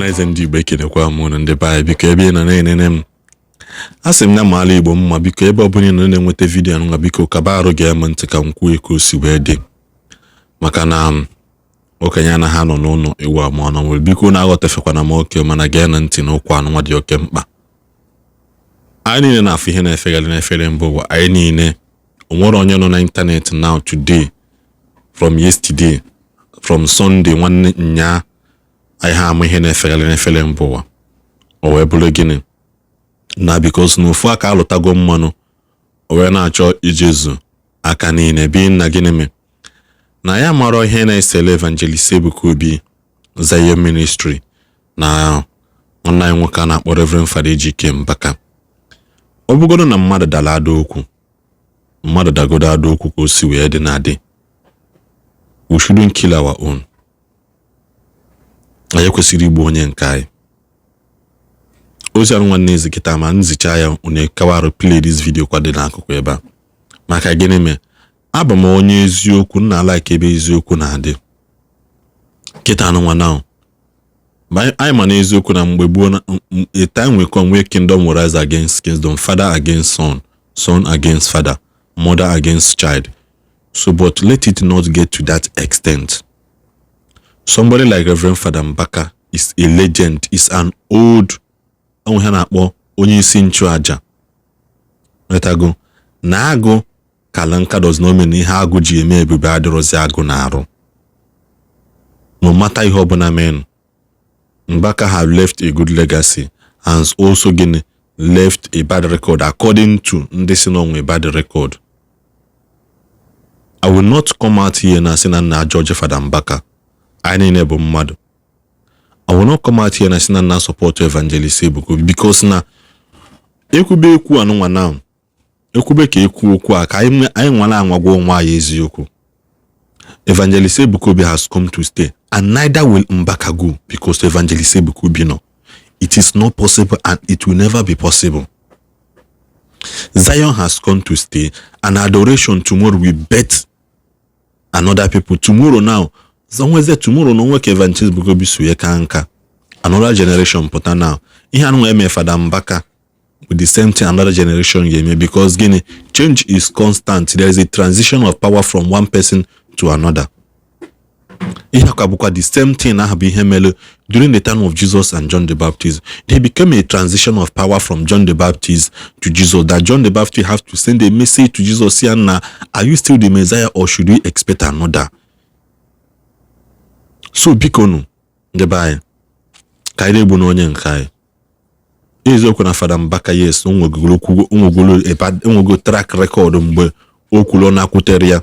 Ọhaneze Ndi Igbo ekenekwa m unu ndị be biko ebe ị nọ na-enene m asị m na Ọmenala Igbo mma biko ebe ọbụla ị nọ na-enweta vidiyo nwa biko kaba arụ ga-eme ntị ka m kwuo ka o si wee dị maka na okenye anaghị anọ n'ụlọ iwu ama ọnọ nwere biko na-aghọtafekwana m oke mana gee na ntị n'okwu anụnwa dị oke mkpa. Anyị niile na-afụ ihe na-efegharị n'efere mba ụwa, anyị niile onwere onye nọ na ịntanetị now today from yesterday from Sunday nwanne nya anyị ha ama ihe na-efegharị n'efere mba ụwa o wee bụrụ gịnị na because na ofu aka alụtago mmanụ o wee na-achọ ijezu aka niile bi na gịnị me na ya mara ihe na-esele evangelist Ebuka Obi Zion Ministry na nwanne anyị nwoke a na-akpọ Reverend Fada Ejike Mbaka. Ọ bụgodo na mmadụ dara ada okwu mmadụ dagodo ada okwu ka o si wee dị na adị, we shouldn't kill our own. Anyị kwesịrị igbu onye nke anyị. Ozi nwanne ezi kịta ma nzicha ya une kawarụ play this video kwa dị n'akụkụ ebe a maka gịnị me abụ m onye eziokwu nna like ebe eziokwu na-adị kịta anụnwa now anyị ma na eziokwu na mgbe gboo na a time we come where kingdom will rise against kingdom, father against son, son against father, mother against child. So but let it not get to that extent. Somebody like Reverend Fada Mbaka is a legend, is an old onye isi nchụaja. Let go na agụ kalanka does not mean ihe agụ ji eme ebube adịrọzi agụ na arụ. No matter ihe ọbụla men, Mbaka have left a good legacy and also left a bad record according to ndị si n'onwe a bad record. I will not come out here na say na George Fada Mbaka anyị niile bụ mmadụ. I will not come out here na say na support evangelist Ebuka because na ekwube ekwu anụnwa now ekwube ka ekwu okwu a ka anyị nwala anwagwo onwe anyị eziokwu. Evangelist Ebuka has come to stay and neither will Mbaka go because Evangelist Ebuka no. It is not possible and it will never be possible. Zion has come to stay and adoration tomorrow will bet another people. Tomorrow now, tomorrow no work Evangelist Ebuka suye kanka. Another generation put now. Ihe anu eme Fada Mbaka with the same thing another generation game because change is constant. There is a transition of power from one person to another. The same thing during the time of Jesus and John the Baptist. There became a transition of power from John the Baptist to Jesus. That John the Baptist have to send a message to Jesus saying, are you still the Messiah or should we expect another? So bikonu the bye. Kaide bu onye nkai. Eziokwu na Fada Mbaka yes onwegolo track record mgbe okwulo na kwutere ya.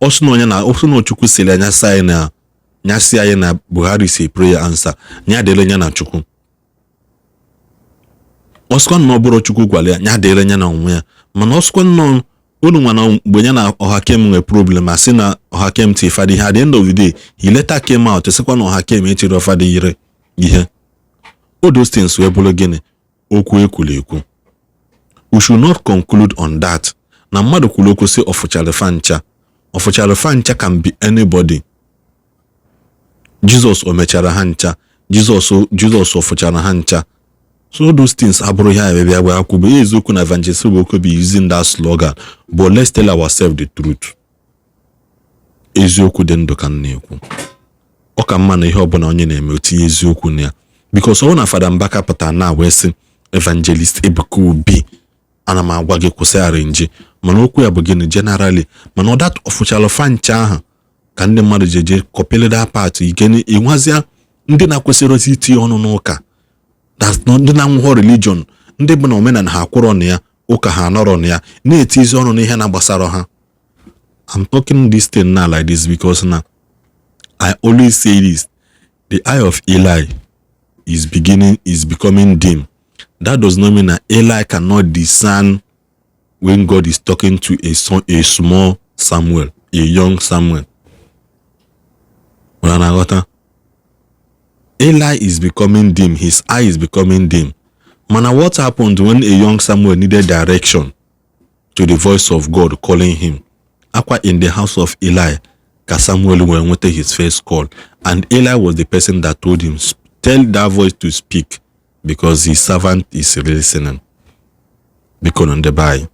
Osuno Chukwu sile anya sai na nyasi aye na Buhari say prayer answer nya dele nya na Chukwu. Oskwan no boro Chukwu gwale nya dele nya na onwe ya. Mana oskwan no unu nwa na mgbe nya na Ohakem nwe problem asi na Ohakem ti Fada at the end of the day he later came out sekwa na Ohakem echiro Fada ire ihe. All those things we bolo gene okwu ekwulu ekwu. We should not conclude on that. Na mmadụ kwulu okwu si ofuchale fancha. Ofuchale fancha can be anybody. Jesus omechara hancha. Jesus ofuchara hancha. So those things abụrụ ya ebe agba akwụbe eziokwu na evangelist Ebuka be using that slogan, but let's tell ourselves the truth. Eziokwu dị ndụ ka na-ekwu. Ọ ka mma na ihe ọbụla onye na-eme otinye eziokwu na ya. Because ọ na Fada Mbaka pụta na wee sị evangelist Ebuka Obi ana m agwa gị kwụsị arrange mana okwu ya bụ gịnị generally mana that ofuchalo fancha ahụ ka ndị mmadụ jeje kopele that part igene enwazia ndị na-kwesịrị iti ọnụ n'ụka. That's not ndị na-nwụọ religion ndị bụ na omenala ha kwụrụ na ya ụka ha nọrọ na ya na-etizi ọnụ n'ihe na-gbasara ha. I'm talking this thing now like this because now I always say this, the eye of Eli is becoming dim. That does not mean that Eli cannot discern when God is talking to a small Samuel, a young Samuel. Eli is becoming dim. His eye is becoming dim. Man, what happened when a young Samuel needed direction to the voice of God calling him? Aqua in the house of Eli, Samuel went his first call, and Eli was the person that told him, Tell that voice to speak because his servant is listening. Because on the buy.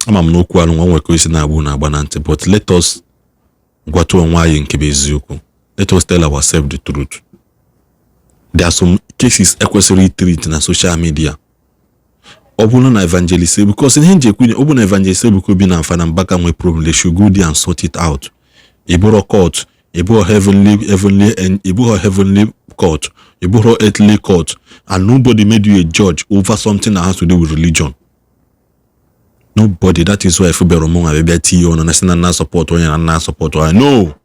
I'm no kwa nwa nweko isi na agbu na agba na ntị, but let us gwatu onwe anyị nke bụ eziokwu. Let us tell ourselves the truth. There are some cases ekwesịrị treat na social media. Ọ bụrụ na evangelist, because in ihe kwune ọ bụ na evangelist bụ bi na mfa na mbaka nwe problem, they should go there and sort it out. Iburo court, Iburo heavenly court, Iburo earthly court, and nobody made you a judge over something that has to do with religion. Nobody. That is why if you be wrong, I be TO on national support or na support or no.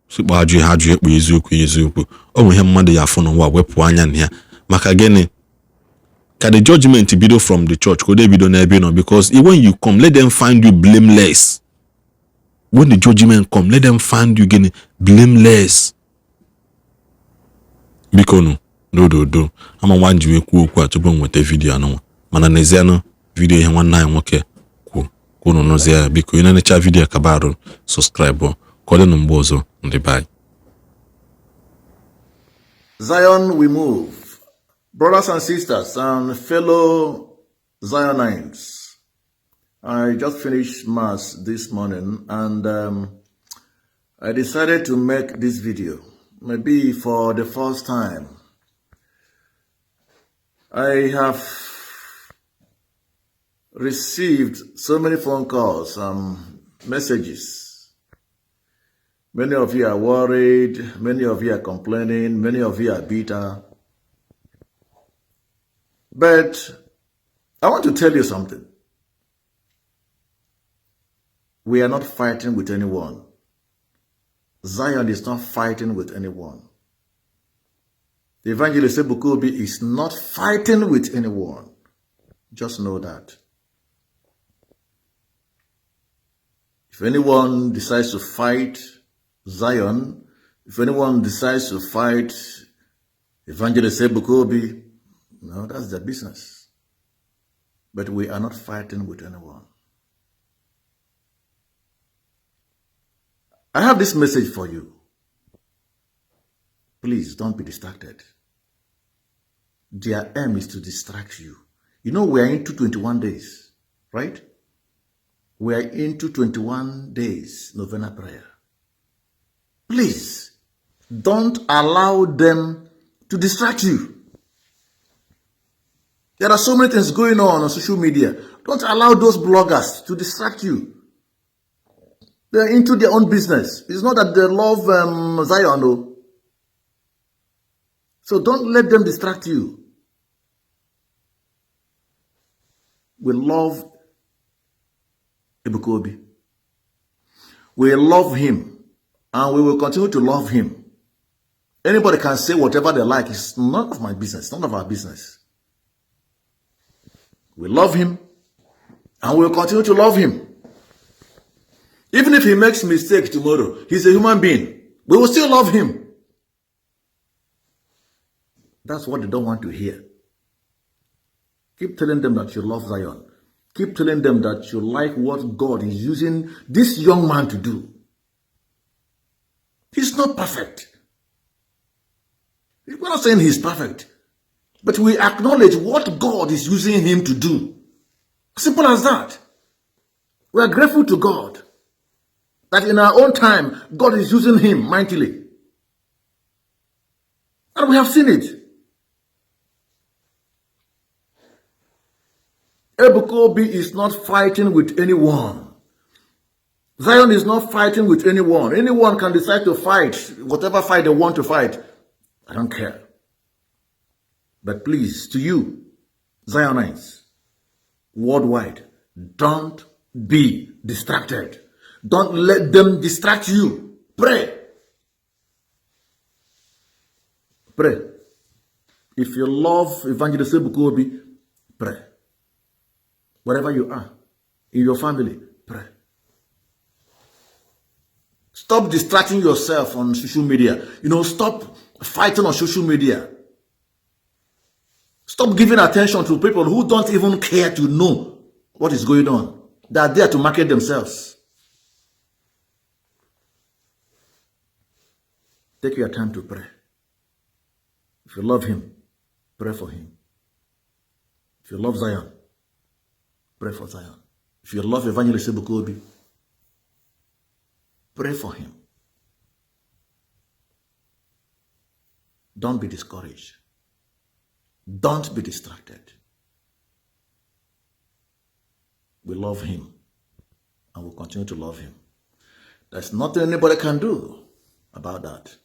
So haju ekpu eziokwu. O we hem mmadụ ya funu wa wepụ anya na ya. Maka gịnị? Can the judgment be from the church? Could they be done ebe no? Because when you come, let them find you blameless. When the judgment come, let them find you gini blameless. Bikono do. Ama wanji ekwu okwu a tupu nweta video anụ. Mana n'ezianụ video ihe nwanne anyị nwoke kwunu n'ozi biko ị na-enecha video kabarụ subscribe kọle na mgbe ọzọ ndị bye. Zion we move. Brothers and sisters and fellow Zionites, I just finished Mass this morning and I decided to make this video, maybe for the first time. I have received so many phone calls and messages. Many of you are worried, many of you are complaining, many of you are bitter. But I want to tell you something. We are not fighting with anyone. Zion is not fighting with anyone. The evangelist Ebukobi is not fighting with anyone. Just know that. If anyone decides to fight Zion, if anyone decides to fight Evangelist Ebukobi, no, that's their business. But we are not fighting with anyone. I have this message for you. Please don't be distracted. Their aim is to distract you. You know we are into 21 days, right? We are into 21 days novena prayer. Please, don't allow them to distract you. There are so many things going on social media. Don't allow those bloggers to distract you. They're into their own business. It's not that they love Zion, no. So don't let them distract you. We love Ebukobi. We love him, and we will continue to love him. Anybody can say whatever they like. It's none of my business, none of our business. We love him, and we will continue to love him. Even if he makes a mistake tomorrow, he's a human being. We will still love him. That's what they don't want to hear. Keep telling them that you love Zion. Keep telling them that you like what God is using this young man to do. He's not perfect. We're not saying he's perfect. But we acknowledge what God is using him to do. Simple as that. We are grateful to God that in our own time, God is using him mightily. And we have seen it. Ebukobi is not fighting with anyone. Zion is not fighting with anyone. Anyone can decide to fight, whatever fight they want to fight. I don't care. But please, to you, Zionites, worldwide, don't be distracted. Don't let them distract you. Pray. Pray. If you love Evangelist Ebukobi, pray. Wherever you are, in your family, pray. Stop distracting yourself on social media. Stop fighting on social media. Stop giving attention to people who don't even care to know what is going on. They are there to market themselves. Take your time to pray. If you love him, pray for him. If you love Zion, pray for Zion. If you love Evangelist Ebukobi, pray for him. Don't be discouraged. Don't be distracted. We love him and we'll continue to love him. There's nothing anybody can do about that.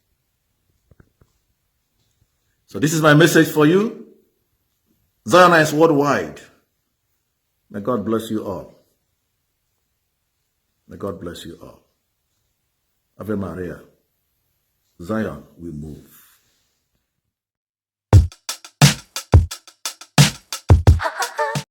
So this is my message for you. Zionites worldwide. May God bless you all. May God bless you all. Ave Maria. Zion will move.